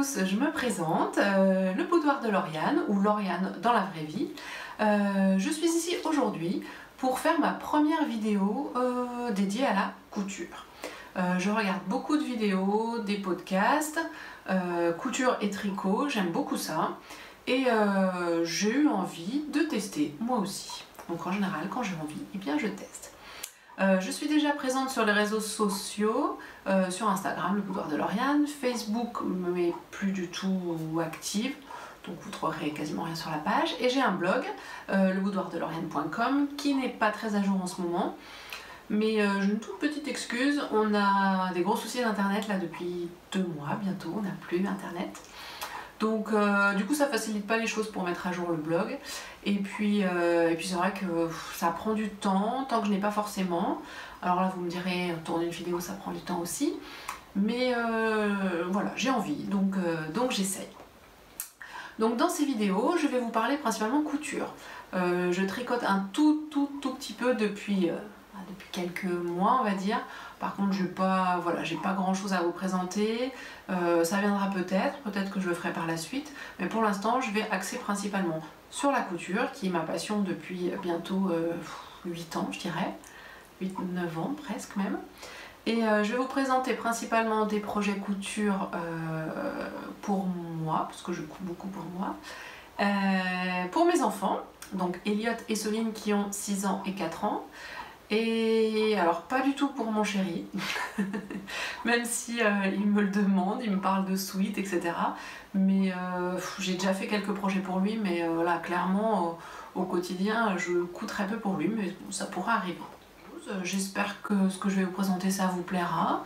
tous, je me présente, le boudoir de Lauriane, ou Lauriane dans la vraie vie. Je suis ici aujourd'hui pour faire ma première vidéo dédiée à la couture. Je regarde beaucoup de vidéos, des podcasts, couture et tricot, j'aime beaucoup ça. Et j'ai eu envie de tester, moi aussi. Donc en général, quand j'ai envie, eh bien je teste. Je suis déjà présente sur les réseaux sociaux, sur Instagram, le boudoir de Lauriane, Facebook, mais plus du tout active, donc vous trouverez quasiment rien sur la page. Et j'ai un blog, leboudoirdeloriane.com, qui n'est pas très à jour en ce moment. Mais j'ai une toute petite excuse, on a des gros soucis d'internet là depuis 2 mois bientôt, on n'a plus internet. Donc du coup ça facilite pas les choses pour mettre à jour le blog. Et puis c'est vrai que ça prend du temps, tant que je n'ai pas forcément. Alors là vous me direz, tourner une vidéo ça prend du temps aussi. Mais voilà, j'ai envie, donc j'essaye. Donc dans ces vidéos, je vais vous parler principalement couture. Je tricote un tout petit peu depuis quelques mois on va dire. Par contre j'ai pas grand chose à vous présenter, ça viendra peut-être que je le ferai par la suite, mais pour l'instant je vais axer principalement sur la couture qui est ma passion depuis bientôt 8 ans je dirais, 8-9 ans presque même. Et je vais vous présenter principalement des projets couture pour moi, parce que je couds beaucoup pour moi, pour mes enfants, donc Elliot et Soline qui ont 6 ans et 4 ans. Et alors pas du tout pour mon chéri, même si il me le demande, il me parle de sweat, etc. Mais j'ai déjà fait quelques projets pour lui, mais là clairement au quotidien je couds très peu pour lui, mais bon, ça pourra arriver. J'espère que ce que je vais vous présenter ça vous plaira.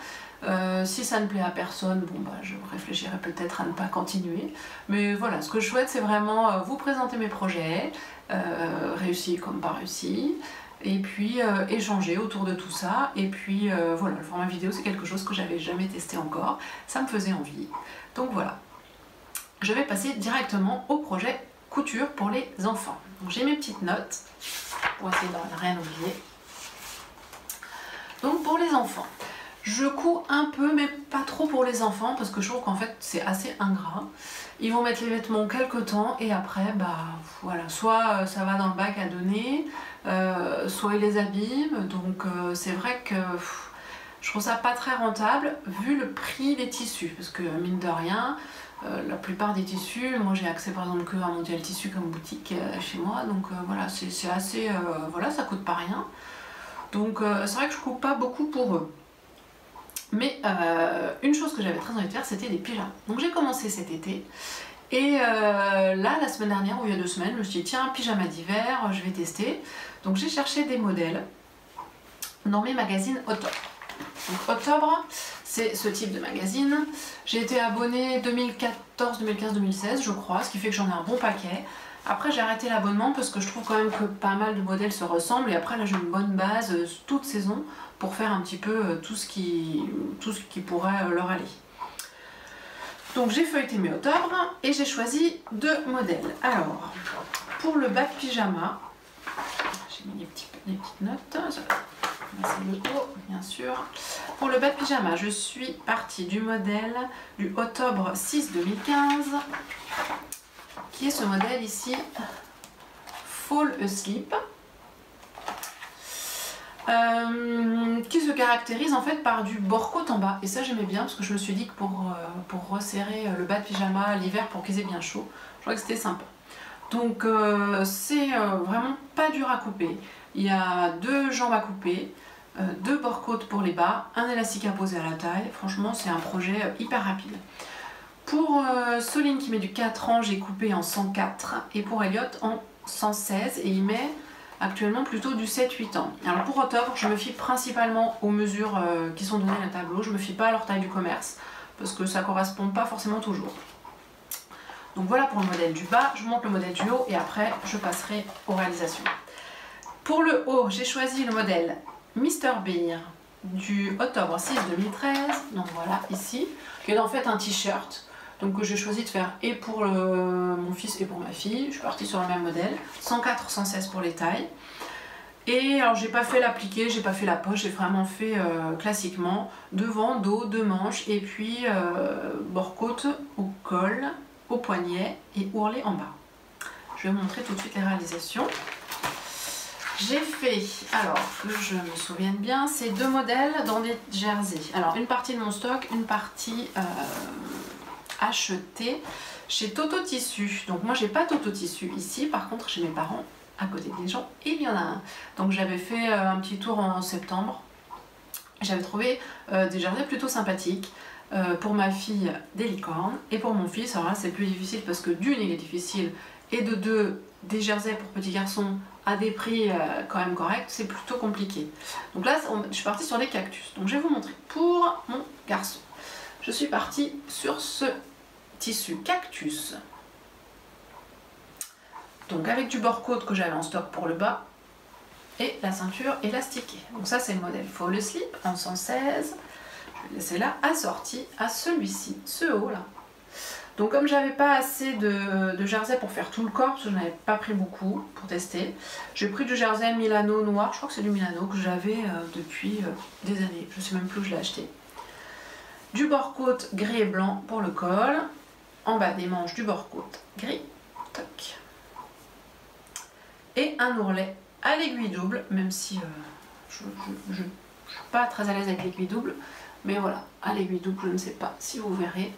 Si ça ne plaît à personne, bon bah je réfléchirai peut-être à ne pas continuer. Mais voilà, ce que je souhaite c'est vraiment vous présenter mes projets, réussis comme pas réussis. Et puis échanger autour de tout ça. Et puis voilà, le format vidéo c'est quelque chose que j'avais jamais testé encore, ça me faisait envie. Donc voilà, je vais passer directement au projet couture pour les enfants. Donc j'ai mes petites notes pour essayer de rien oublier. Donc pour les enfants, je couds un peu mais pas trop pour les enfants parce que je trouve qu'en fait c'est assez ingrat. Ils vont mettre les vêtements quelques temps et après bah voilà, soit ça va dans le bac à donner, soit ils les abîment, donc c'est vrai que je trouve ça pas très rentable vu le prix des tissus, parce que mine de rien la plupart des tissus, moi j'ai accès par exemple que à Mondial Tissu comme boutique chez moi, donc voilà c'est assez, voilà ça coûte pas rien, donc c'est vrai que je couds pas beaucoup pour eux. Mais une chose que j'avais très envie de faire c'était des pyjamas, donc j'ai commencé cet été. Et là, la semaine dernière ou il y a 2 semaines, je me suis dit tiens, pyjama d'hiver, je vais tester. Donc j'ai cherché des modèles dans mes magazines Octobre. Donc Octobre, c'est ce type de magazine. J'ai été abonnée 2014, 2015, 2016 je crois, ce qui fait que j'en ai un bon paquet. Après j'ai arrêté l'abonnement parce que je trouve quand même que pas mal de modèles se ressemblent. Et après là j'ai une bonne base toute saison pour faire un petit peu tout ce qui pourrait leur aller. Donc j'ai feuilleté mes Octobre et j'ai choisi 2 modèles. Alors, pour le bas de pyjama, j'ai mis les petites notes, c'est le haut bien sûr. Pour le bas de pyjama, je suis partie du modèle du Octobre 6 2015, qui est ce modèle ici, Fall Asleep. Qui se caractérise en fait par du bord-côte en bas, et ça j'aimais bien parce que je me suis dit que pour resserrer le bas de pyjama l'hiver pour qu'ils aient bien chaud, je crois que c'était sympa. Donc c'est vraiment pas dur à couper, il y a 2 jambes à couper, 2 bord-côte pour les bas, un élastique à poser à la taille, franchement c'est un projet hyper rapide. Pour Soline qui met du 4 ans, j'ai coupé en 104 et pour Elliot en 116 et il met actuellement plutôt du 7-8 ans. Alors pour Octobre, je me fie principalement aux mesures qui sont données dans le tableau, je me fie pas à leur taille du commerce, parce que ça correspond pas forcément toujours. Donc voilà pour le modèle du bas, je vous montre le modèle du haut et après je passerai aux réalisations. Pour le haut, j'ai choisi le modèle Mr Beer du Octobre 6 2013, donc voilà ici, qui est en fait un t-shirt. Donc j'ai choisi de faire et pour mon fils et pour ma fille, je suis partie sur le même modèle, 104-116 pour les tailles. Et alors j'ai pas fait l'appliqué, j'ai pas fait la poche, j'ai vraiment fait classiquement devant, dos, deux manches et puis bord-côte au col, au poignet et ourlet en bas. Je vais vous montrer tout de suite les réalisations. J'ai fait, alors que je me souvienne bien, ces deux modèles dans des jerseys. Alors une partie de mon stock, une partie achetée chez Toto Tissu. Donc moi j'ai pas Toto Tissu ici, par contre chez mes parents à côté des gens et il y en a un. Donc j'avais fait un petit tour en septembre. J'avais trouvé des jerseys plutôt sympathiques. Pour ma fille des licornes et pour mon fils, alors là c'est plus difficile parce que d'une il est difficile et de deux des jerseys pour petits garçons à des prix quand même corrects, c'est plutôt compliqué. Donc là je suis partie sur les cactus. Donc je vais vous montrer pour mon garçon. Je suis partie sur ce tissu cactus. Donc avec du bord-côte que j'avais en stock pour le bas et la ceinture élastiquée. Donc ça c'est le modèle Fall Slip en 116. Je vais laisser là, assorti à celui-ci, ce haut là. Donc comme j'avais pas assez de jersey pour faire tout le corps, parce que je n'avais pas pris beaucoup pour tester, j'ai pris du jersey Milano noir, je crois que c'est du Milano que j'avais depuis des années, je sais même plus où je l'ai acheté. Du bord-côte gris et blanc pour le col, en bas des manches du bord-côte gris, toc. Et un ourlet à l'aiguille double, même si je ne suis pas très à l'aise avec l'aiguille double, mais voilà, à l'aiguille double, je ne sais pas si vous verrez.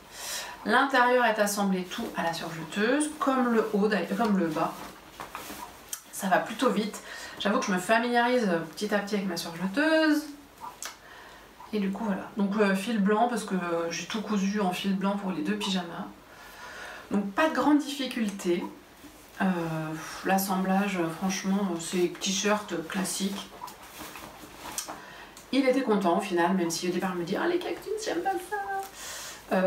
L'intérieur est assemblé tout à la surjeteuse, comme le haut, comme le bas. Ça va plutôt vite. J'avoue que je me familiarise petit à petit avec ma surjeteuse. Et du coup, voilà. Donc fil blanc, parce que j'ai tout cousu en fil blanc pour les deux pyjamas. Donc pas de grande difficulté. L'assemblage, franchement, c'est t-shirt classique. Il était content au final, même si au départ il me dit ah les cactus j'aime pas ça.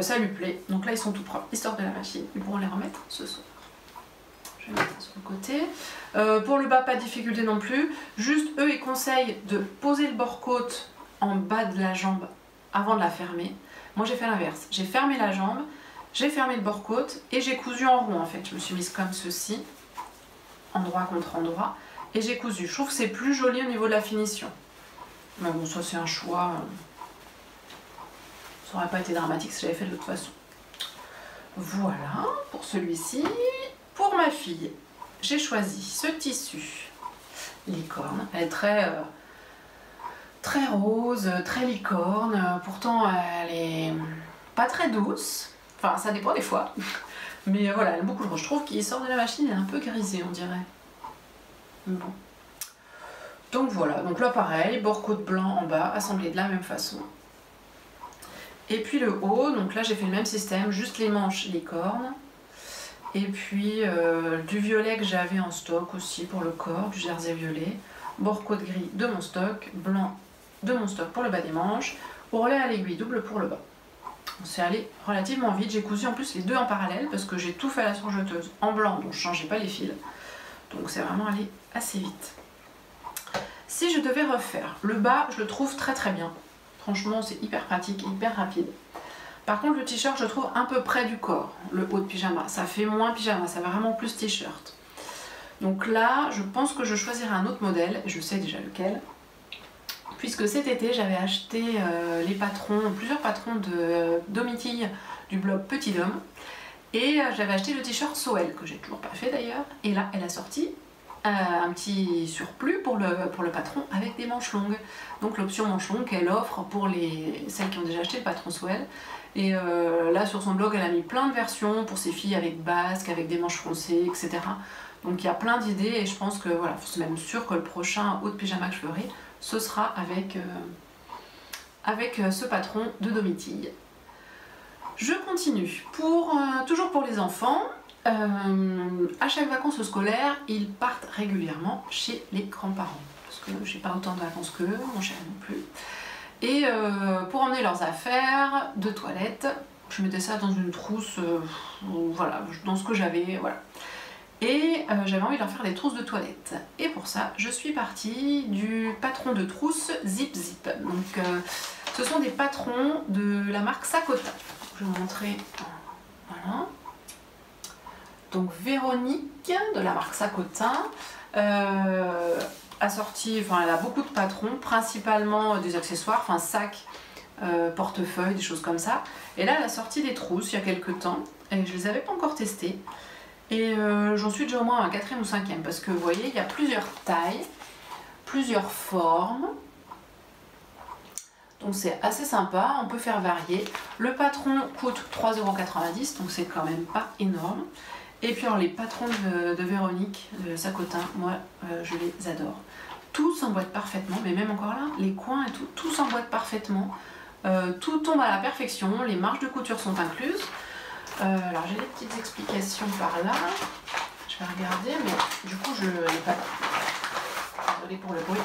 Ça lui plaît. Donc là ils sont tout propres, ils sortent de la machine. Ils pourront les remettre ce soir. Je vais mettre ça sur le côté. Pour le bas, pas de difficulté non plus. Juste eux ils conseillent de poser le bord-côte en bas de la jambe avant de la fermer. Moi j'ai fait l'inverse. J'ai fermé la jambe, j'ai fermé le bord-côte et j'ai cousu en rond en fait. Je me suis mise comme ceci, endroit contre endroit, et j'ai cousu. Je trouve que c'est plus joli au niveau de la finition. Mais bon, ça c'est un choix. Ça aurait pas été dramatique si j'avais fait de toute façon. Voilà pour celui-ci. Pour ma fille, j'ai choisi ce tissu licorne. Elle est très rose, très licorne. Pourtant, elle est pas très douce. Enfin, ça dépend des fois. Mais voilà, elle a beaucoup de rose. Je trouve qu'il sort de la machine, elle est un peu grisée, on dirait. Mais bon. Donc voilà, donc là pareil, bord-côte blanc en bas, assemblé de la même façon. Et puis le haut, donc là j'ai fait le même système, juste les manches licorne. Et puis du violet que j'avais en stock aussi pour le corps, du jersey violet. Bord-côte gris de mon stock, blanc de mon stock pour le bas des manches. Ourlet à l'aiguille double pour le bas. On s'est allé relativement vite, j'ai cousu en plus les deux en parallèle parce que j'ai tout fait à la surjeteuse en blanc, donc je ne changeais pas les fils. Donc c'est vraiment allé assez vite. Si je devais refaire, le bas, je le trouve très bien. Franchement, c'est hyper pratique, hyper rapide. Par contre, le t-shirt, je le trouve un peu près du corps, le haut de pyjama. Ça fait moins pyjama, ça va vraiment plus t-shirt. Donc là, je pense que je choisirai un autre modèle, je sais déjà lequel. Puisque cet été, j'avais acheté plusieurs patrons de Domitille du blog Petit Dôme. Et j'avais acheté le t-shirt Soel, que j'ai toujours pas fait d'ailleurs. Et là, elle a sorti un petit surplus pour le patron avec des manches longues. Donc l'option manche longue qu'elle offre pour celles qui ont déjà acheté le patron Soel. Et là sur son blog elle a mis plein de versions pour ses filles avec basque, avec des manches froncées, etc. Donc il y a plein d'idées et je pense que voilà, c'est même sûr que le prochain haut de pyjama que je ferai, ce sera avec ce patron de Domitille. Je continue. Toujours pour les enfants. À chaque vacances scolaires, ils partent régulièrement chez les grands-parents parce que j'ai pas autant de vacances qu'eux, mon cher non plus. Et pour emmener leurs affaires de toilette, je mettais ça dans une trousse, voilà, dans ce que j'avais, voilà. Et j'avais envie de leur faire des trousses de toilette. Et pour ça, je suis partie du patron de trousse Zip Zip. Donc, ce sont des patrons de la marque Sakota. Je vais vous montrer. Voilà. Donc Véronique de la marque Sakota. assortie, enfin elle a beaucoup de patrons, principalement des accessoires, enfin sacs, portefeuille, des choses comme ça. Et là elle a sorti des trousses il y a quelques temps, et je les avais pas encore testées. Et j'en suis déjà au moins à un 4e ou 5e, parce que vous voyez, il y a plusieurs tailles, plusieurs formes. Donc c'est assez sympa, on peut faire varier. Le patron coûte 3,90 €, donc c'est quand même pas énorme. Et puis alors les patrons de Véronique, de Sacotin, moi je les adore. Tout s'emboîte parfaitement, mais même encore là, les coins et tout s'emboîte parfaitement. Tout tombe à la perfection, les marges de couture sont incluses. Alors j'ai des petites explications par là. Je vais regarder, mais du coup je n'ai pas... Désolée pour le bruit.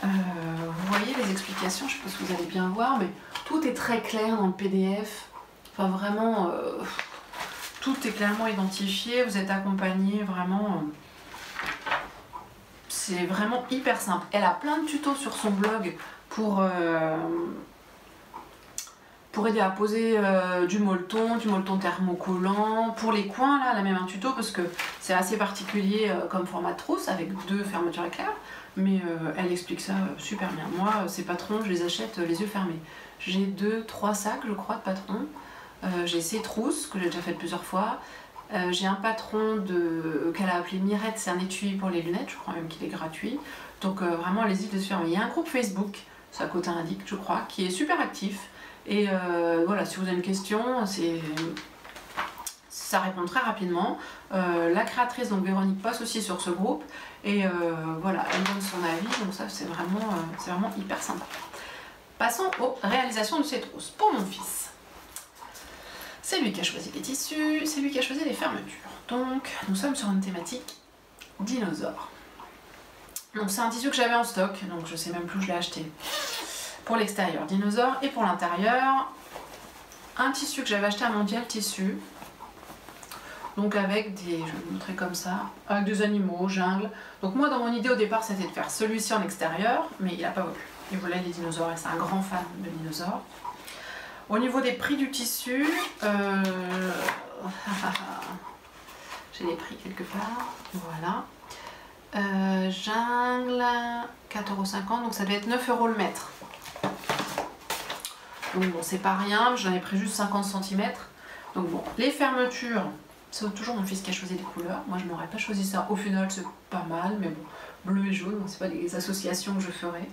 Vous voyez les explications, je ne sais pas si vous allez bien voir, mais tout est très clair dans le PDF. Enfin vraiment, tout est clairement identifié, vous êtes accompagné vraiment. C'est vraiment hyper simple. Elle a plein de tutos sur son blog pour aider à poser du molleton thermocollant. Pour les coins, là, elle a même un tuto parce que c'est assez particulier comme format de trousse avec 2 fermetures éclair. Mais elle explique ça super bien. Moi, ces patrons, je les achète les yeux fermés. J'ai 2-3 sacs, je crois, de patrons. J'ai ces trousses que j'ai déjà faites plusieurs fois. J'ai un patron qu'elle a appelé Mirette, c'est un étui pour les lunettes, je crois même qu'il est gratuit. Donc vraiment, allez-y de se faire. Il y a un groupe Facebook, Sacotin indique, je crois, qui est super actif. Et voilà, si vous avez une question, ça répond très rapidement. La créatrice, donc Véronique, passe aussi sur ce groupe. Et voilà, elle donne son avis, donc ça c'est vraiment hyper sympa. Passons aux réalisations de ces trousses. Pour mon fils, c'est lui qui a choisi les tissus, c'est lui qui a choisi les fermetures. Donc nous sommes sur une thématique dinosaure. Donc c'est un tissu que j'avais en stock, donc je sais même plus où je l'ai acheté. Pour l'extérieur, dinosaure, et pour l'intérieur, un tissu que j'avais acheté à Mondial Tissu. Donc avec des, je vais vous montrer comme ça, avec des animaux, jungle. Donc moi dans mon idée au départ c'était de faire celui-ci en extérieur, mais il n'a pas voulu. Il voulait les dinosaures et c'est un grand fan de dinosaures. Au niveau des prix du tissu, j'ai les prix quelque part, voilà. Jungle, 4,50 €, donc ça doit être 9 € le mètre. Donc bon, c'est pas rien, j'en ai pris juste 50 cm. Donc bon, les fermetures, c'est toujours mon fils qui a choisi les couleurs. Moi je n'aurais pas choisi ça. Au final c'est pas mal, mais bon, bleu et jaune, c'est pas des associations que je ferai.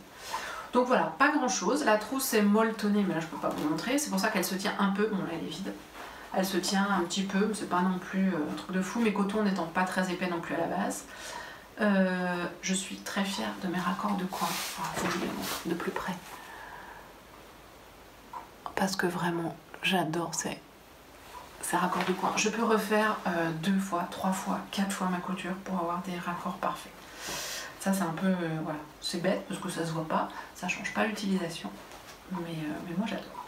Donc voilà, pas grand chose. La trousse est molletonnée, mais là je peux pas vous montrer. C'est pour ça qu'elle se tient un peu. Bon là elle est vide. Elle se tient un petit peu, mais c'est pas non plus un truc de fou. Mes cotons n'étant pas très épais non plus à la base. Je suis très fière de mes raccords de coin. Enfin, faut que je les montre de plus près. Parce que vraiment, j'adore ces raccords de coin. Je peux refaire 2 fois, 3 fois, 4 fois ma couture pour avoir des raccords parfaits. Ça c'est un peu, voilà, c'est bête parce que ça se voit pas, ça change pas l'utilisation, mais moi j'adore.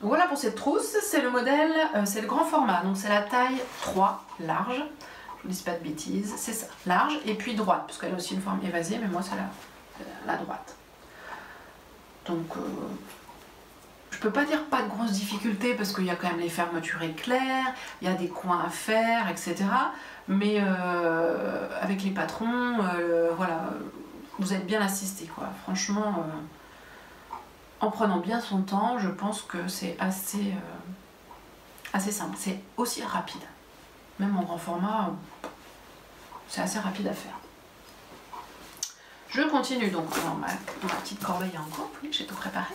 Donc voilà pour cette trousse, c'est le modèle, c'est le grand format, donc c'est la taille 3, large, je vous dis pas de bêtises, c'est ça, large et puis droite, parce qu'elle a aussi une forme évasée, mais moi c'est la droite. Donc je peux pas dire pas de grosses difficultés parce qu'il y a quand même les fermetures éclairs, il y a des coins à faire, etc. Mais avec les patrons, voilà, vous êtes bien assistés, quoi. Franchement, en prenant bien son temps, je pense que c'est assez simple. C'est aussi rapide. Même en grand format, c'est assez rapide à faire. Je continue donc dans ma petite corbeille encore, oui, j'ai tout préparé.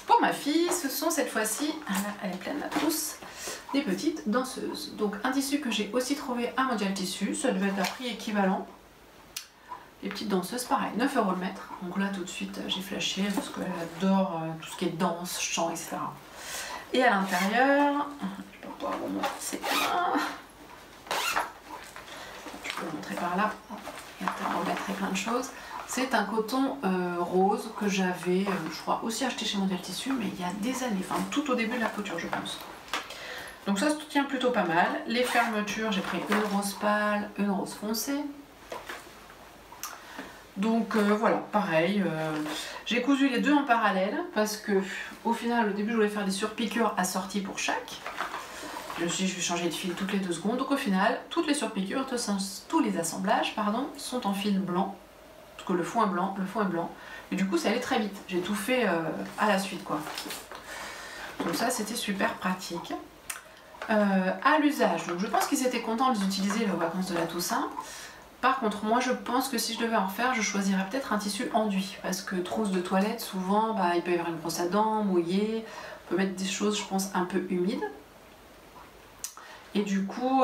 Pour ma fille, ce sont cette fois-ci, elle est pleine la trousse, des petites danseuses. Donc un tissu que j'ai aussi trouvé à Mondial Tissu, ça devait être à prix équivalent. Les petites danseuses, pareil, 9 € le mètre. Donc là tout de suite j'ai flashé parce qu'elle adore tout ce qui est danse, chant, etc. Et à l'intérieur, je peux pouvoir vous montrer, c'est plein. Je peux le montrer par là, il y a tellement plein de choses. C'est un coton rose que j'avais, je crois, aussi acheté chez Mondial Tissu, mais il y a des années, enfin tout au début de la couture, je pense. Donc ça se tient plutôt pas mal. Les fermetures, j'ai pris une rose pâle, une rose foncée. Donc voilà, pareil. J'ai cousu les deux en parallèle parce que, au final, au début, je voulais faire des surpiqûres assorties pour chaque. Je me suis dit, je vais changer de fil toutes les 2 secondes. Donc au final, toutes les surpiqûres, tous les assemblages, pardon, sont en fil blanc. Parce que le fond est blanc, Et du coup, ça allait très vite. J'ai tout fait à la suite, quoi. Donc ça, c'était super pratique. À l'usage, donc je pense qu'ils étaient contents de les utiliser aux vacances de la Toussaint. Par contre, moi, je pense que si je devais en refaire, je choisirais peut-être un tissu enduit. Parce que trousse de toilette, souvent, il peut y avoir une brosse à dents mouillée. On peut mettre des choses, je pense, un peu humides. Et du coup,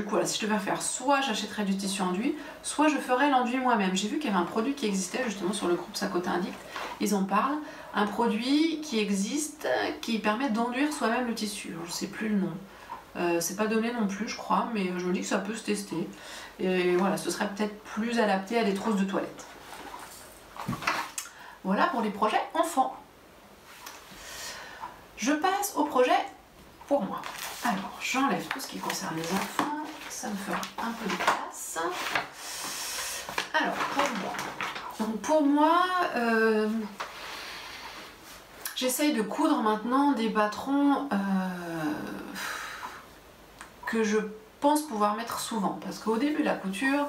voilà, si je devais refaire, soit j'achèterais du tissu enduit, soit je ferais l'enduit moi-même. J'ai vu qu'il y avait un produit qui existait justement sur le groupe Sacotin Addict, ils en parlent. Un produit qui existe, qui permet d'enduire soi-même le tissu. Je ne sais plus le nom. C'est pas donné non plus, je crois, mais je me dis que ça peut se tester. Et voilà, ce serait peut-être plus adapté à des trousses de toilette. Voilà pour les projets enfants. Je passe au projet pour moi. Alors, j'enlève tout ce qui concerne les enfants, ça me fera un peu de place. Alors, pour moi, j'essaye de coudre maintenant des patrons que je pense pouvoir mettre souvent. Parce qu'au début de la couture,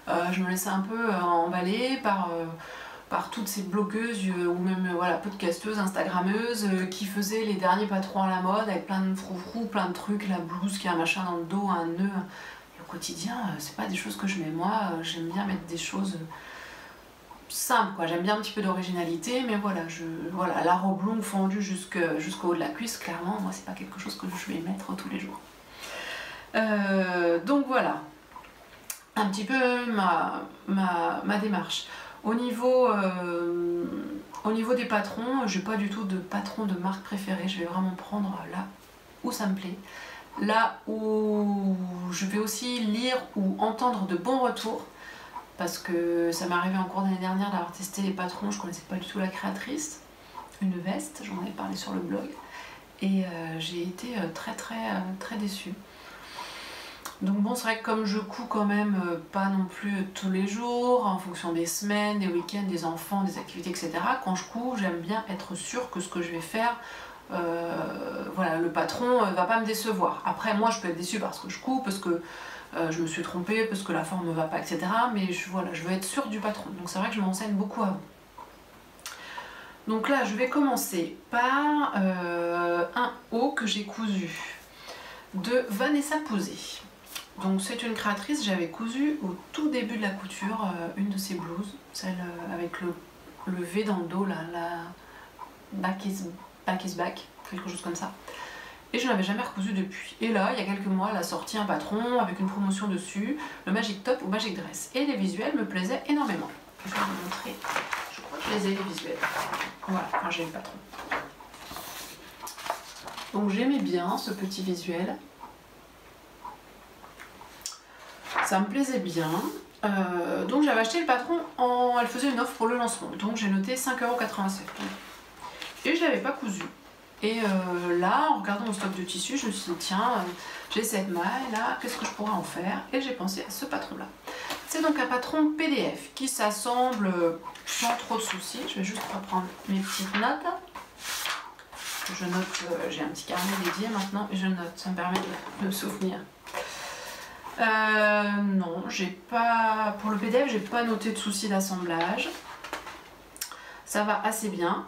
je me laissais un peu emballer par toutes ces blogueuses ou même podcasteuses, instagrammeuses qui faisaient les derniers patrons à la mode avec plein de froufrous, plein de trucs, la blouse qui a un machin dans le dos, un nœud. Et au quotidien, c'est pas des choses que je mets moi, j'aime bien mettre des choses simples, quoi. J'aime bien un petit peu d'originalité, mais voilà, la robe longue fendue jusqu'au haut de la cuisse, clairement, moi c'est pas quelque chose que je vais mettre tous les jours. Donc voilà, un petit peu ma démarche. Au niveau des patrons, j'ai pas du tout de patron de marque préférée, je vais vraiment prendre là où ça me plaît, là où je vais aussi lire ou entendre de bons retours, parce que ça m'est arrivé en cours d'année dernière d'avoir testé les patrons, je connaissais pas du tout la créatrice, une veste, j'en ai parlé sur le blog, et j'ai été très déçue. Donc bon, c'est vrai que comme je couds quand même pas non plus tous les jours, en fonction des semaines, des week-ends, des enfants, des activités, etc. Quand je couds, j'aime bien être sûre que ce que je vais faire, le patron va pas me décevoir. Après, moi, je peux être déçue parce que je couds, parce que je me suis trompée, parce que la forme ne va pas, etc. Mais je veux être sûre du patron. Donc c'est vrai que je me renseigne beaucoup avant. Donc là, je vais commencer par un haut que j'ai cousu de Vanessa Pouzé. Donc c'est une créatrice, j'avais cousu au tout début de la couture une de ses blouses, celle avec le V dans le dos, là, la back is back, quelque chose comme ça. Et je n'avais jamais recousu depuis. Et là, il y a quelques mois, elle a sorti un patron avec une promotion dessus, le Magic Top ou Magic Dress. Et les visuels me plaisaient énormément. Je vais vous montrer, je crois que je les ai les visuels. Voilà, enfin j'ai le patron. Donc j'aimais bien ce petit visuel. Ça me plaisait bien, donc j'avais acheté le patron, elle faisait une offre pour le lancement, donc j'ai noté 5,87 €. Et je ne l'avais pas cousu. Et là, en regardant mon stock de tissus, je me suis dit, tiens, j'ai cette maille là, qu'est-ce que je pourrais en faire? Et j'ai pensé à ce patron-là. C'est donc un patron PDF qui s'assemble sans trop de soucis. Je vais juste reprendre mes petites notes. Je note, j'ai un petit carnet dédié maintenant, et je note, ça me permet de me souvenir. Non, j'ai pas. Pour le PDF, j'ai pas noté de soucis d'assemblage. Ça va assez bien.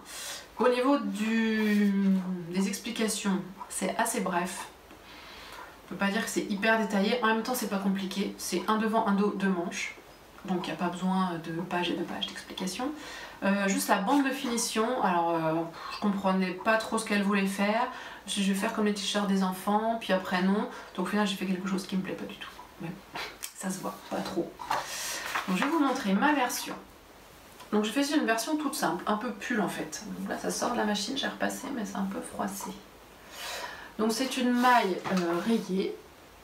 Au niveau des explications, c'est assez bref. Je peux pas dire que c'est hyper détaillé. En même temps, c'est pas compliqué. C'est un devant, un dos, deux manches. Donc il n'y a pas besoin de pages et de pages d'explications. Juste la bande de finition. Alors, je comprenais pas trop ce qu'elle voulait faire. Je vais faire comme les t-shirts des enfants, puis après non. Donc au final, j'ai fait quelque chose qui me plaît pas du tout. Mais ça se voit pas trop. Donc je vais vous montrer ma version. Donc je fais une version toute simple, un peu pull en fait. Donc là ça sort de la machine, j'ai repassé mais c'est un peu froissé. Donc c'est une maille rayée,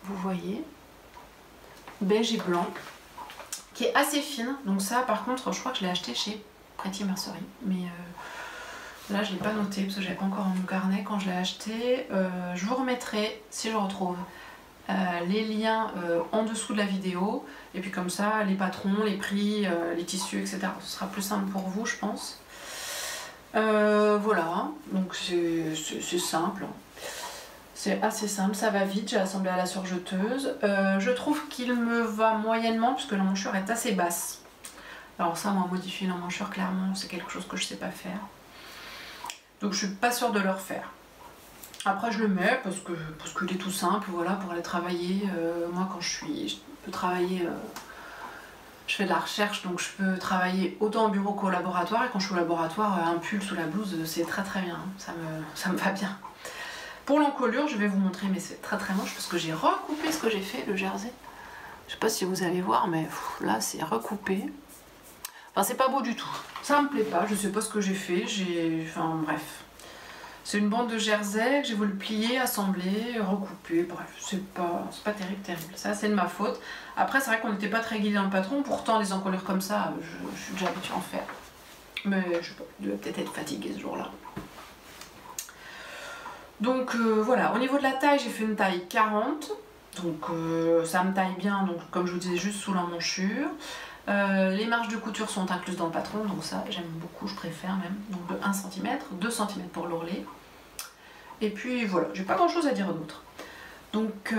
vous voyez, beige et blanc, qui est assez fine. Donc ça par contre je crois que je l'ai acheté chez Pretty Mercery. Mais là je ne l'ai pas noté parce que j'avais pas encore mon carnet quand je l'ai acheté. Je vous remettrai si je retrouve les liens en dessous de la vidéo, et puis comme ça les patrons, les prix, les tissus, etc. Ce sera plus simple pour vous, je pense. Voilà, donc c'est simple. C'est assez simple, ça va vite, j'ai assemblé à la surjeteuse. Je trouve qu'il me va moyennement puisque l'emmanchure est assez basse. Alors ça, moi, modifier l'emmanchure, clairement, c'est quelque chose que je sais pas faire. Donc je suis pas sûre de le refaire. Après je le mets parce qu'il est tout simple, voilà, pour aller travailler. Moi quand je peux travailler, je fais de la recherche, donc je peux travailler autant en bureau qu'au laboratoire. Et quand je suis au laboratoire, un pull sous la blouse, c'est très très bien, ça me va bien. Pour l'encolure, je vais vous montrer, mais c'est très très moche parce que j'ai recoupé ce que j'ai fait, le jersey. Je sais pas si vous allez voir, mais là c'est recoupé. Enfin c'est pas beau du tout, ça me plaît pas, je sais pas ce que j'ai fait, enfin bref. C'est une bande de jersey que j'ai voulu plier, assembler, recouper, bref, c'est pas terrible. Ça c'est de ma faute. Après c'est vrai qu'on n'était pas très guidés dans le patron, pourtant les encolures comme ça, je suis déjà habituée à en faire. Mais je sais pas, je devais peut-être être fatiguée ce jour-là. Donc voilà, au niveau de la taille, j'ai fait une taille 40. Donc ça me taille bien, donc comme je vous disais, juste sous l'emmanchure. Les marges de couture sont incluses dans le patron, donc ça j'aime beaucoup, je préfère même. Donc de 1 cm, 2 cm pour l'ourlet. Et puis voilà, j'ai pas grand chose à dire d'autre. Donc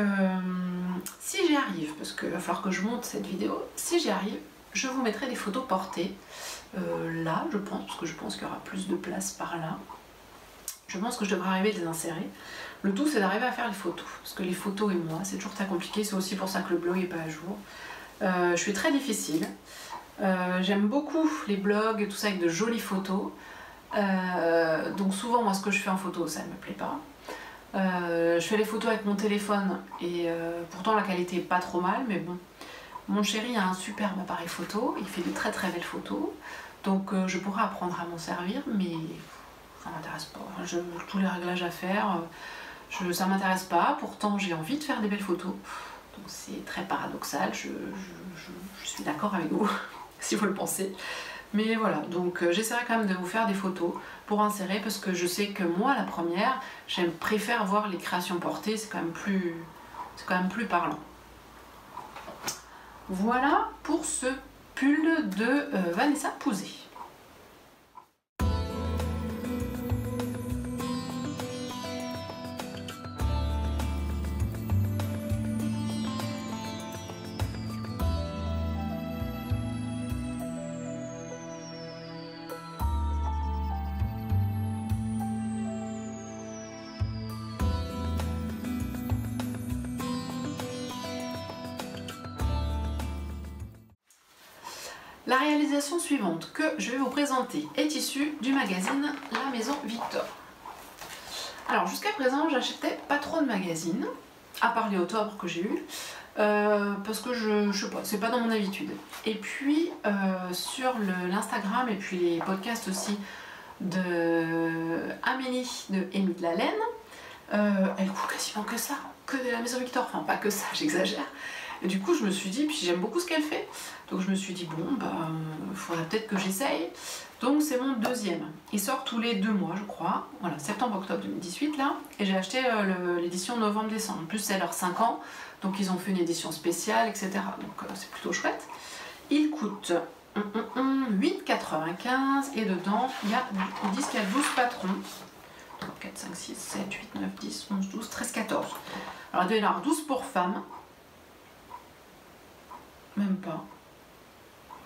si j'y arrive, parce qu'il va falloir que je monte cette vidéo, si j'y arrive, je vous mettrai des photos portées. Là je pense, parce que je pense qu'il y aura plus de place par là. Je pense que je devrais arriver à les insérer. Le tout c'est d'arriver à faire les photos, parce que les photos et moi c'est toujours très compliqué, c'est aussi pour ça que le blog n'est pas à jour. Je suis très difficile, j'aime beaucoup les blogs, tout ça avec de jolies photos, donc souvent moi ce que je fais en photo ça ne me plaît pas. Je fais les photos avec mon téléphone et pourtant la qualité est pas trop mal, mais bon, mon chéri a un superbe appareil photo, il fait de très très belles photos, donc je pourrais apprendre à m'en servir, mais ça m'intéresse pas. Tous les réglages à faire, ça m'intéresse pas, pourtant j'ai envie de faire des belles photos. Donc c'est très paradoxal, je suis d'accord avec vous, si vous le pensez. Mais voilà, donc j'essaierai quand même de vous faire des photos pour insérer, parce que je sais que moi, la première, préfère voir les créations portées, c'est quand même plus parlant. Voilà pour ce pull de Vanessa Pouzet. La réalisation suivante que je vais vous présenter est issue du magazine La Maison Victor. Alors jusqu'à présent j'achetais pas trop de magazines, à part les Octobre que j'ai eu, parce que je sais pas, c'est pas dans mon habitude. Et puis sur l'Instagram et puis les podcasts aussi de Amélie de Amy de la Laine, elle court quasiment que ça, que de La Maison Victor, enfin pas que ça, j'exagère. Et du coup je me suis dit, puis j'aime beaucoup ce qu'elle fait, donc je me suis dit bon bah faudrait peut-être que j'essaye. Donc c'est mon deuxième, il sort tous les 2 mois je crois, voilà, septembre-octobre 2018 là, et j'ai acheté l'édition novembre-décembre, en plus c'est leurs 5 ans, donc ils ont fait une édition spéciale, etc. Donc c'est plutôt chouette. Il coûte 8,95 et dedans ils disent qu'il y a 12 patrons. 3, 4, 5, 6, 7, 8, 9, 10, 11, 12, 13, 14. Alors il doit y en avoir 12 pour femmes. Même pas.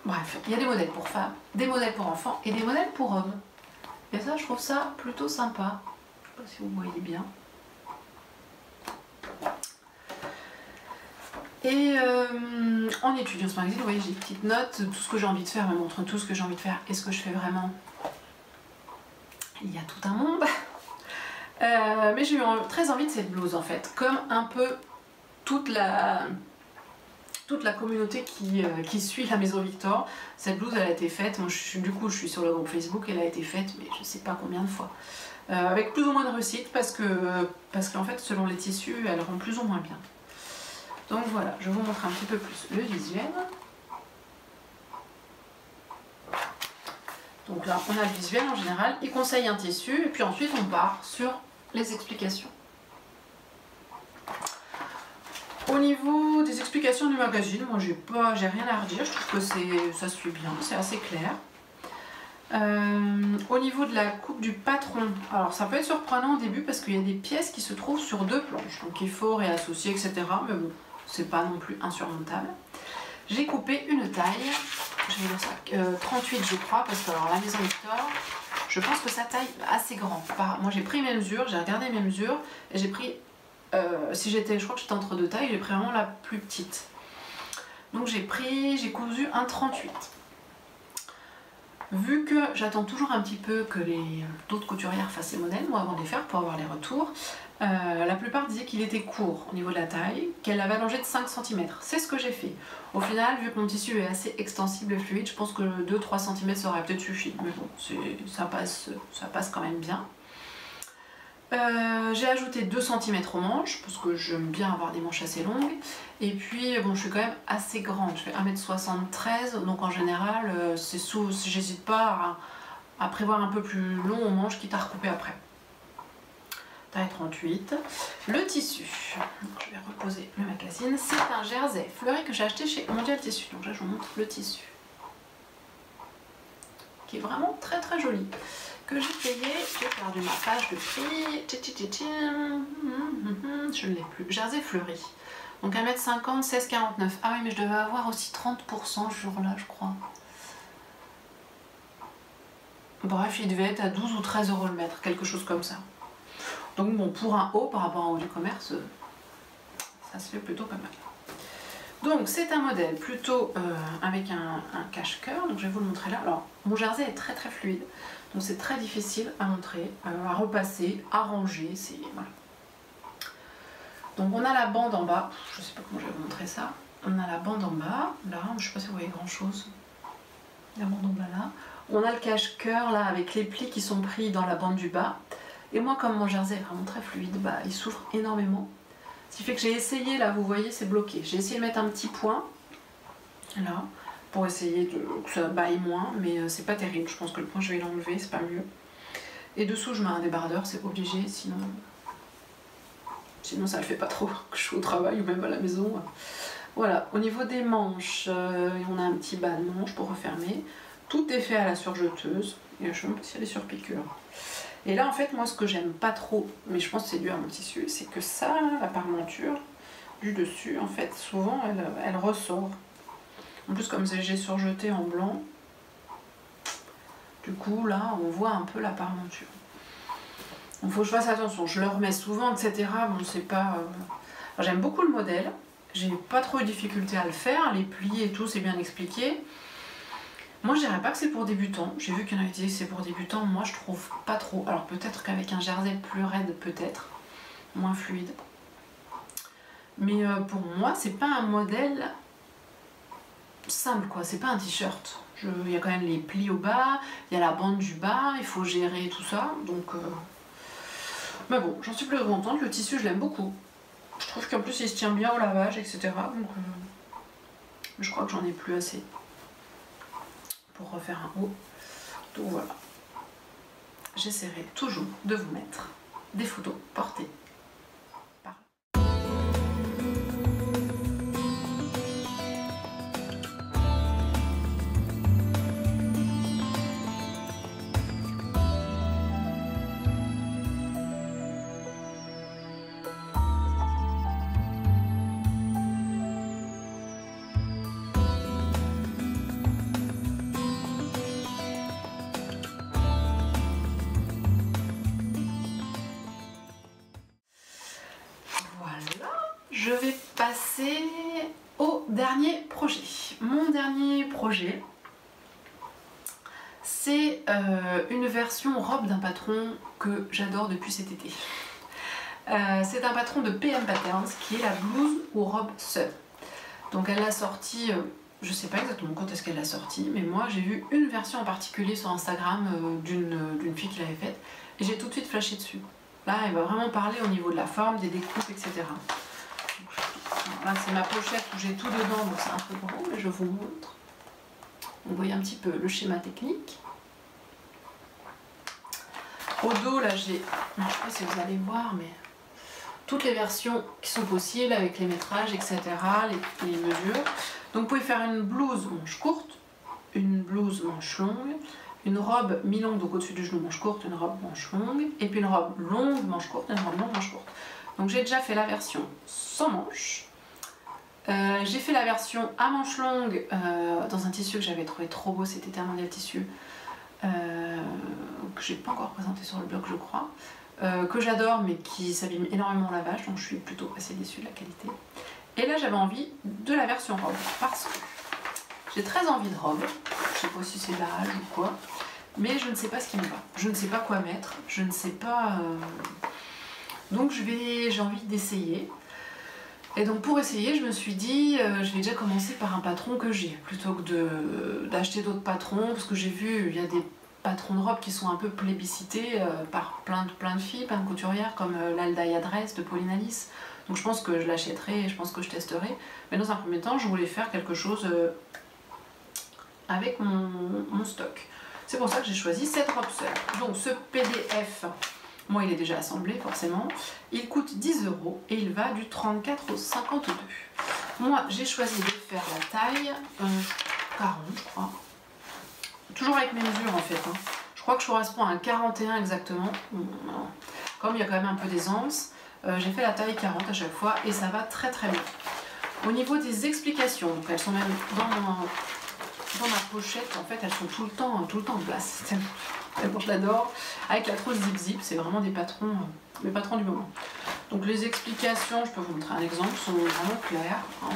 Bref, il y a des modèles pour femmes, des modèles pour enfants et des modèles pour hommes. Et ça, je trouve ça plutôt sympa. Je sais pas si vous voyez bien. Et en étudiant ce magazine, vous voyez, j'ai des petites notes, tout ce que j'ai envie de faire, me montre tout ce que j'ai envie de faire et ce que je fais vraiment. Il y a tout un monde. Mais j'ai eu très envie de cette blouse en fait, comme un peu toute la communauté qui suit la Maison Victor. Cette blouse elle a été faite, moi du coup je suis sur le groupe Facebook, elle a été faite mais je sais pas combien de fois. Avec plus ou moins de réussite parce qu'en fait selon les tissus elles rendent plus ou moins bien. Donc voilà, je vous montre un petit peu plus le visuel. Donc là on a le visuel en général, il conseille un tissu et puis ensuite on part sur les explications. Au niveau des explications du magazine, moi j'ai rien à redire, je trouve que ça suit bien, c'est assez clair. Au niveau de la coupe du patron, alors ça peut être surprenant au début parce qu'il y a des pièces qui se trouvent sur 2 planches, donc il faut réassocier, etc. Mais bon, c'est pas non plus insurmontable. J'ai coupé une taille, je vais dire ça, 38 je crois, parce que alors la maison Victor, je pense que sa taille est assez grande. Moi j'ai pris mes mesures, j'ai regardé mes mesures et j'ai pris, je crois que j'étais entre 2 tailles, j'ai pris vraiment la plus petite. Donc j'ai cousu un 38. Vu que j'attends toujours un petit peu que d'autres couturières fassent ces modèles, moi avant de les faire pour avoir les retours, la plupart disaient qu'il était court au niveau de la taille, qu'elle l'avait allongé de 5 cm. C'est ce que j'ai fait. Au final, vu que mon tissu est assez extensible et fluide, je pense que 2-3 cm ça aurait peut-être suffi. Mais bon, ça passe quand même bien. J'ai ajouté 2 cm aux manches parce que j'aime bien avoir des manches assez longues, et puis bon, je suis quand même assez grande, je fais 1,73 m, donc en général j'hésite pas à prévoir un peu plus long aux manches quitte à recouper après. Taille 38. Le tissu, je vais reposer le magazine, c'est un jersey fleuri que j'ai acheté chez Mondial Tissu, donc là je vous montre le tissu qui est vraiment très très joli, que j'ai payé, j'ai perdu ma page de prix, je ne l'ai plus, jersey fleuri, donc 1,50 m, 16,49 €. Ah oui, mais je devais avoir aussi 30% ce jour-là, je crois. Bref, il devait être à 12 ou 13 € le mètre, quelque chose comme ça. Donc bon, pour un haut par rapport à un haut du commerce, ça se fait plutôt pas mal. Donc c'est un modèle plutôt avec un cache-cœur, donc je vais vous le montrer là. Alors mon jersey est très très fluide, donc c'est très difficile à montrer, à repasser, à ranger, voilà. Donc on a la bande en bas, je sais pas comment je vais vous montrer ça. On a la bande en bas, là, je sais pas si vous voyez grand chose. La bande en bas là. On a le cache-cœur là avec les plis qui sont pris dans la bande du bas. Et moi, comme mon jersey est vraiment très fluide, bah, il souffre énormément. Ce qui fait que j'ai essayé, là vous voyez c'est bloqué, j'ai essayé de mettre un petit point là pour essayer que ça baille moins, mais c'est pas terrible, je pense que le point je vais l'enlever, c'est pas mieux. Et dessous je mets un débardeur, c'est obligé, sinon ça le fait pas trop, que je suis au travail ou même à la maison. Voilà, au niveau des manches, on a un petit bas de manche pour refermer, tout est fait à la surjeteuse, et je sais même pas si elle est sur piqûre. Et là en fait moi ce que j'aime pas trop, mais je pense que c'est dû à mon tissu, c'est que ça, la parmenture du dessus en fait souvent elle ressort. En plus comme j'ai surjeté en blanc, du coup là on voit un peu la parmenture. Donc faut que je fasse attention, je le remets souvent etc. Bon c'est pas... J'aime beaucoup le modèle, j'ai pas trop de difficulté à le faire, les plis et tout c'est bien expliqué. Moi je dirais pas que c'est pour débutants, j'ai vu qu'il y en avait qui disaient que c'est pour débutants, moi je trouve pas trop. Alors peut-être qu'avec un jersey plus raide peut-être, moins fluide. Mais pour moi c'est pas un modèle simple quoi, c'est pas un t-shirt. Il y a quand même les plis au bas, il y a la bande du bas, il faut gérer tout ça, donc... Mais bon, j'en suis plus contente, le tissu je l'aime beaucoup. Je trouve qu'en plus il se tient bien au lavage, etc. Donc je crois que j'en ai plus assez pour refaire un haut. Donc voilà. J'essaierai toujours de vous mettre des photos portées par... Je vais passer au dernier projet. Mon dernier projet, c'est une version robe d'un patron que j'adore depuis cet été. C'est un patron de PM Patterns qui est la blouse ou robe seule. Donc elle l'a sortie, je sais pas exactement quand est-ce qu'elle l'a sortie, mais moi j'ai vu une version en particulier sur Instagram d'une fille qui l'avait faite et j'ai tout de suite flashé dessus. Là elle va vraiment parler au niveau de la forme, des découpes, etc. Là c'est ma pochette où j'ai tout dedans, donc c'est un peu grand, mais je vous montre. Vous voyez un petit peu le schéma technique. Au dos là j'ai, je ne sais pas si vous allez voir, mais toutes les versions qui sont possibles avec les métrages, etc., les mesures. Donc vous pouvez faire une blouse manche courte, une blouse manche longue, une robe mi-longue, donc au-dessus du genou manche courte, une robe manche longue, et puis une robe longue manche courte, une robe longue manche courte. Donc j'ai déjà fait la version sans manche. J'ai fait la version à manches longues dans un tissu que j'avais trouvé trop beau, c'était Terminal Tissu, que j'ai pas encore présenté sur le blog je crois, que j'adore mais qui s'abîme énormément au lavage, donc je suis plutôt assez déçue de la qualité. Et là j'avais envie de la version robe, parce que j'ai très envie de robe, je sais pas si c'est l'âge ou quoi, mais je ne sais pas ce qui me va, je ne sais pas quoi mettre, je ne sais pas... Donc j'ai envie d'essayer. Et donc pour essayer, je me suis dit, je vais déjà commencer par un patron que j'ai, plutôt que d'acheter d'autres patrons, parce que j'ai vu, il y a des patrons de robes qui sont un peu plébiscités par plein de filles, plein de couturières, comme l'Aldaïa Dress de Pauline Alice. Donc je pense que je l'achèterai et je pense que je testerai. Mais dans un premier temps, je voulais faire quelque chose avec mon stock. C'est pour ça que j'ai choisi cette robe seule. Donc ce PDF... Moi, il est déjà assemblé, forcément. Il coûte 10 € et il va du 34 au 52. Moi, j'ai choisi de faire la taille 40, je crois. Toujours avec mes mesures, en fait. Hein. Je crois que je correspond à un 41 exactement. Comme il y a quand même un peu d'aisance, j'ai fait la taille 40 à chaque fois et ça va très très bien. Au niveau des explications, donc elles sont même dans ma pochette, en fait, elles sont tout le temps en place. Tellement je l'adore, avec la trousse Zip Zip, c'est vraiment des patrons, mes patrons du moment. Donc les explications, je peux vous montrer un exemple, sont vraiment claires, hein.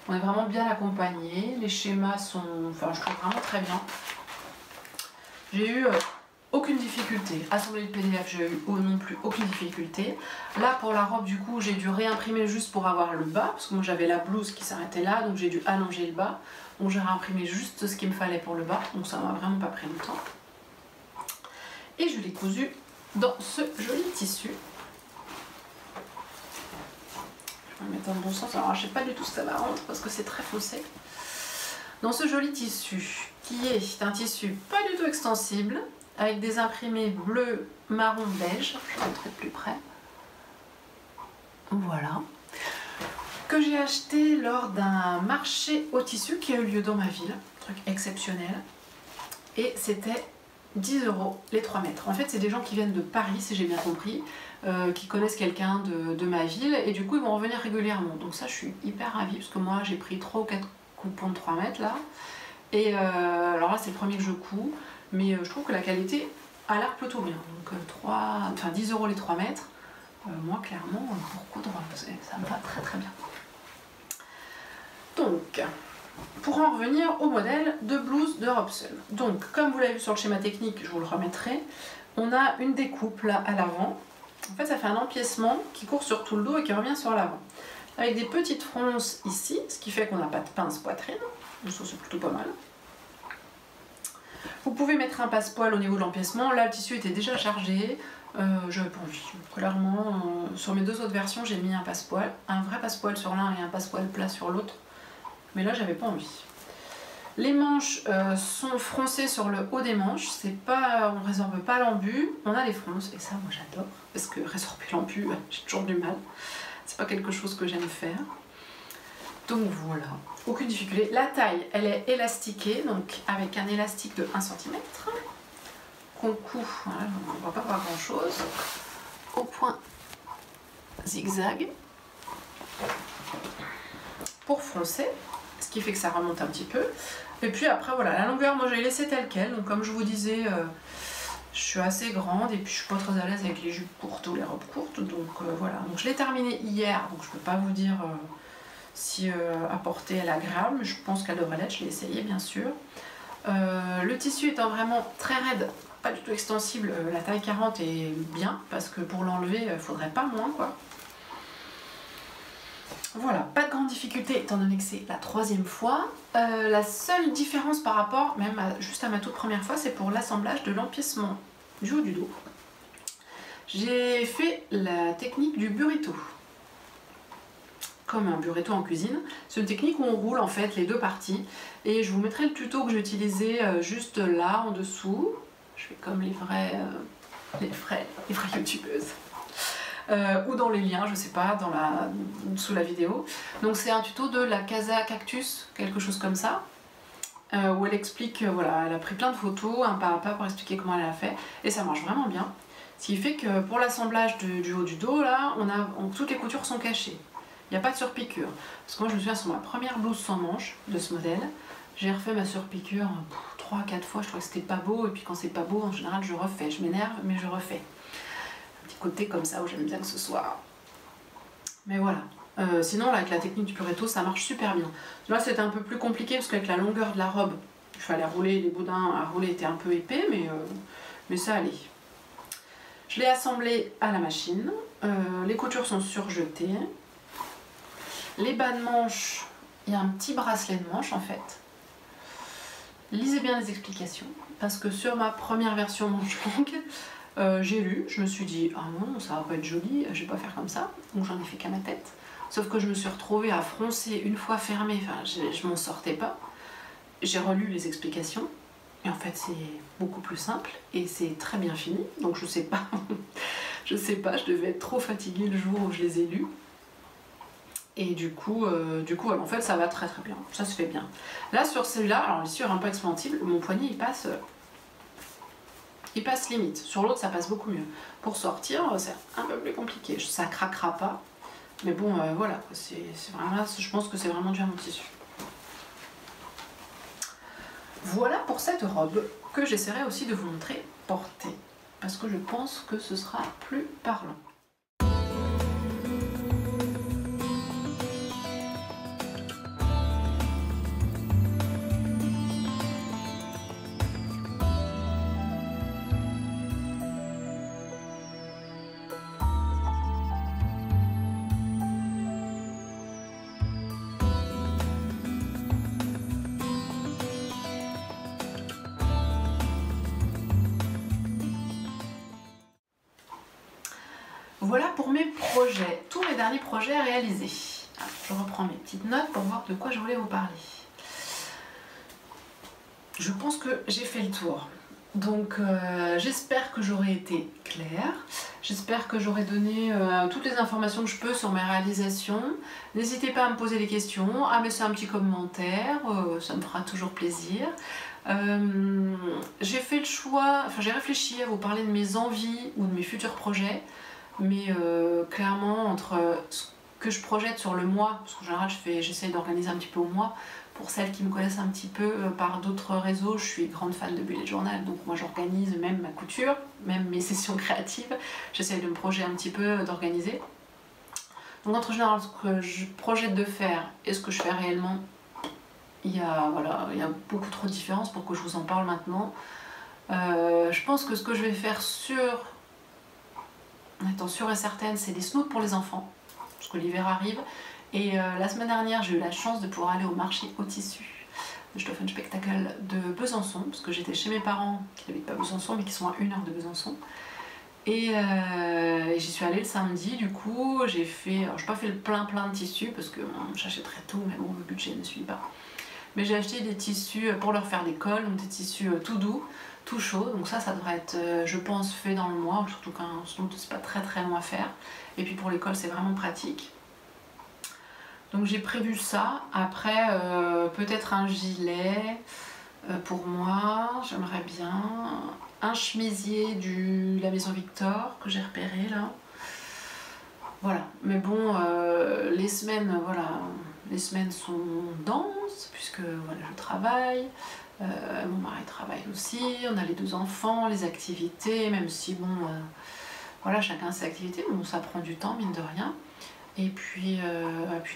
On est vraiment bien accompagné, les schémas sont, enfin je trouve vraiment très bien. J'ai eu aucune difficulté, assembler le PDF, j'ai eu non plus aucune difficulté. Là pour la robe du coup, j'ai dû réimprimer juste pour avoir le bas, parce que moi j'avais la blouse qui s'arrêtait là, donc j'ai dû allonger le bas. Donc j'ai réimprimé juste ce qu'il me fallait pour le bas, donc ça m'a vraiment pas pris longtemps. Et je l'ai cousu dans ce joli tissu. Je vais le mettre dans le bon sens. Alors je sais pas du tout si ça va rendre parce que c'est très foncé. Dans ce joli tissu qui est un tissu pas du tout extensible avec des imprimés bleu, marron, beige. Je vais montrer de plus près. Voilà. Que j'ai acheté lors d'un marché au tissu qui a eu lieu dans ma ville. Un truc exceptionnel. Et c'était 10 € les 3 mètres. En fait, c'est des gens qui viennent de Paris, si j'ai bien compris, qui connaissent quelqu'un de ma ville, et du coup, ils vont revenir régulièrement. Donc ça, je suis hyper ravie, parce que moi, j'ai pris 3 ou 4 coupons de 3 mètres, là. Et alors là, c'est le premier que je couds, mais je trouve que la qualité a l'air plutôt bien. Donc 10 € les 3 mètres, moi, clairement, pour coudre, ça me va très très bien. Donc... pour en revenir au modèle de blouse de Robson. Donc, comme vous l'avez vu sur le schéma technique, je vous le remettrai, on a une découpe là à l'avant. En fait, ça fait un empiècement qui court sur tout le dos et qui revient sur l'avant. Avec des petites fronces ici, ce qui fait qu'on n'a pas de pince poitrine. Donc ça, c'est plutôt pas mal. Vous pouvez mettre un passepoil au niveau de l'empiècement. Là, le tissu était déjà chargé. J'avais pas envie. Clairement, sur mes deux autres versions, j'ai mis un passepoil. Un vrai passepoil sur l'un et un passepoil plat sur l'autre. Mais là j'avais pas envie. Les manches sont froncées sur le haut des manches, c'est pas, on résorbe pas l'embu, on a les fronces et ça moi j'adore parce que résorber l'embu j'ai toujours du mal, c'est pas quelque chose que j'aime faire. Donc voilà, aucune difficulté. La taille elle est élastiquée, donc avec un élastique de 1 cm qu'on coud, voilà, on va pas voir grand chose, au point zigzag pour froncer. Ce qui fait que ça remonte un petit peu. Et puis après voilà, la longueur moi j'ai laissé telle quelle, donc comme je vous disais je suis assez grande et puis je suis pas très à l'aise avec les jupes courtes ou les robes courtes, donc voilà. Donc je l'ai terminé hier, donc je peux pas vous dire si à porter elle est agréable, mais je pense qu'elle devrait l'être, je l'ai essayé bien sûr. Le tissu étant vraiment très raide, pas du tout extensible, la taille 40 est bien parce que pour l'enlever il faudrait pas moins quoi. Voilà, pas de grande difficulté étant donné que c'est la 3e fois. La seule différence par rapport, même juste à ma toute première fois, c'est pour l'assemblage de l'empiècement du haut du dos. J'ai fait la technique du burrito. Comme un burrito en cuisine. C'est une technique où on roule en fait les deux parties. Et je vous mettrai le tuto que j'ai utilisé juste là en dessous. Je fais comme les vraies youtubeuses. Ou dans les liens, je sais pas, sous la vidéo. Donc c'est un tuto de la Casa Cactus, quelque chose comme ça. où elle explique, voilà, elle a pris plein de photos, un pas à pas pour expliquer comment elle a fait, et ça marche vraiment bien. Ce qui fait que pour l'assemblage du haut du dos, là, toutes les coutures sont cachées. Il n'y a pas de surpiqûre. Parce que moi je me souviens sur ma première blouse sans manches de ce modèle, j'ai refait ma surpiqûre 3-4 fois, je trouvais que c'était pas beau, et puis quand c'est pas beau, en général je refais, je m'énerve, mais je refais. Un petit côté comme ça où j'aime bien que ce soit... Mais voilà. Sinon là, avec la technique du puretto, ça marche super bien. Là c'était un peu plus compliqué parce qu'avec la longueur de la robe, il fallait rouler, les boudins à rouler étaient un peu épais, mais ça allait. Je l'ai assemblé à la machine, les coutures sont surjetées. Les bas de manche, il y a un petit bracelet de manche en fait. Lisez bien les explications, parce que sur ma première version manche longue, j'ai lu, je me suis dit, ah non, ça va pas être joli, je vais pas faire comme ça, donc j'en ai fait qu'à ma tête. Sauf que je me suis retrouvée à froncer une fois fermée, enfin je m'en sortais pas. J'ai relu les explications, et en fait c'est beaucoup plus simple, et c'est très bien fini, donc je sais pas, je devais être trop fatiguée le jour où je les ai lus. Et du coup, en fait ça va très très bien, ça se fait bien. Là sur celui-là, alors les sur un peu expansible, mon poignet il passe limite. Sur l'autre ça passe beaucoup mieux. Pour sortir c'est un peu plus compliqué, ça craquera pas. Mais bon voilà, c'est vraiment, je pense que c'est vraiment dû à mon tissu. Voilà pour cette robe que j'essaierai aussi de vous montrer portée. Parce que je pense que ce sera plus parlant. Voilà pour mes projets, tous mes derniers projets réalisés. Alors, je reprends mes petites notes pour voir de quoi je voulais vous parler. Je pense que j'ai fait le tour. Donc j'espère que j'aurai été claire, j'espère que j'aurai donné toutes les informations que je peux sur mes réalisations. N'hésitez pas à me poser des questions, à me laisser un petit commentaire, ça me fera toujours plaisir. J'ai fait le choix, enfin j'ai réfléchi à vous parler de mes envies ou de mes futurs projets, mais clairement entre ce que je projette sur le mois, parce qu'en général j'essaie d'organiser un petit peu au mois. Pour celles qui me connaissent un petit peu par d'autres réseaux, je suis grande fan de bullet journal, donc moi j'organise même ma couture, même mes sessions créatives, j'essaie de me projeter un petit peu, d'organiser. Donc entre général, ce que je projette de faire et ce que je fais réellement, il y a beaucoup trop de différences pour que je vous en parle maintenant. Je pense que ce que je vais faire en étant sûre et certaine, c'est des snoods pour les enfants, parce que l'hiver arrive. Et la semaine dernière, j'ai eu la chance de pouvoir aller au marché au tissu de Stoffenspectakel de Besançon, parce que j'étais chez mes parents qui n'habitent pas Besançon, mais qui sont à 1 heure de Besançon. Et j'y suis allée le samedi, du coup, j'ai n'ai pas fait le plein de tissus, parce que j'achèterais tout, mais bon, le budget ne suit pas. Mais j'ai acheté des tissus pour leur faire des cols, donc des tissus tout doux, tout chauds, donc ça devrait être, je pense, fait dans le mois, surtout qu'un snood, c'est pas très long à faire. Et puis pour les cols, c'est vraiment pratique. Donc j'ai prévu ça, après peut-être un gilet pour moi, j'aimerais bien, un chemisier de la maison Victor que j'ai repéré là. Voilà, mais bon, les semaines sont denses puisque voilà, je travaille, mon mari travaille aussi, on a les 2 enfants, les activités, même si bon, voilà, chacun ses activités, bon ça prend du temps mine de rien. Et puis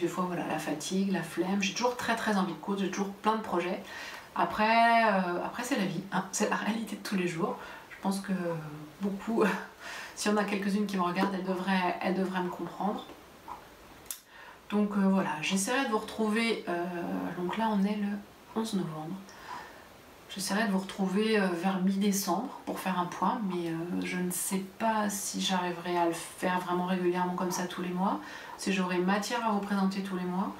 des fois voilà, la fatigue, la flemme, j'ai toujours très envie de coudre, j'ai toujours plein de projets. Après c'est la vie, hein, c'est la réalité de tous les jours. Je pense que beaucoup, s'il y en a quelques-unes qui me regardent, elles devraient me comprendre. Donc voilà, j'essaierai de vous retrouver, donc là on est le 11 novembre. J'essaierai de vous retrouver vers mi-décembre pour faire un point, mais je ne sais pas si j'arriverai à le faire vraiment régulièrement comme ça tous les mois, si j'aurai matière à vous présenter tous les mois.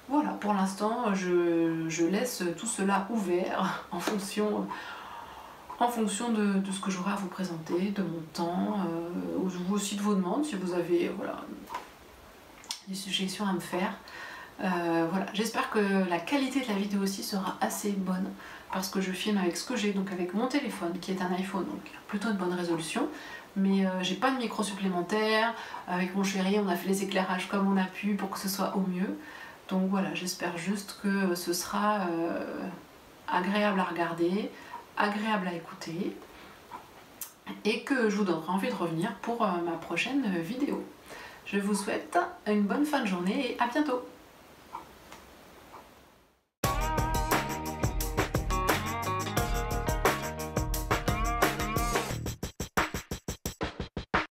Voilà, pour l'instant, je laisse tout cela ouvert en fonction de ce que j'aurai à vous présenter, de mon temps, ou aussi de vos demandes, si vous avez voilà, des suggestions à me faire. Voilà, j'espère que la qualité de la vidéo aussi sera assez bonne parce que je filme avec ce que j'ai, donc avec mon téléphone qui est un iPhone, donc plutôt de bonne résolution. Mais j'ai pas de micro supplémentaire. Avec mon chéri, on a fait les éclairages comme on a pu pour que ce soit au mieux. Donc voilà, j'espère juste que ce sera agréable à regarder, agréable à écouter et que je vous donnerai envie de revenir pour ma prochaine vidéo. Je vous souhaite une bonne fin de journée et à bientôt!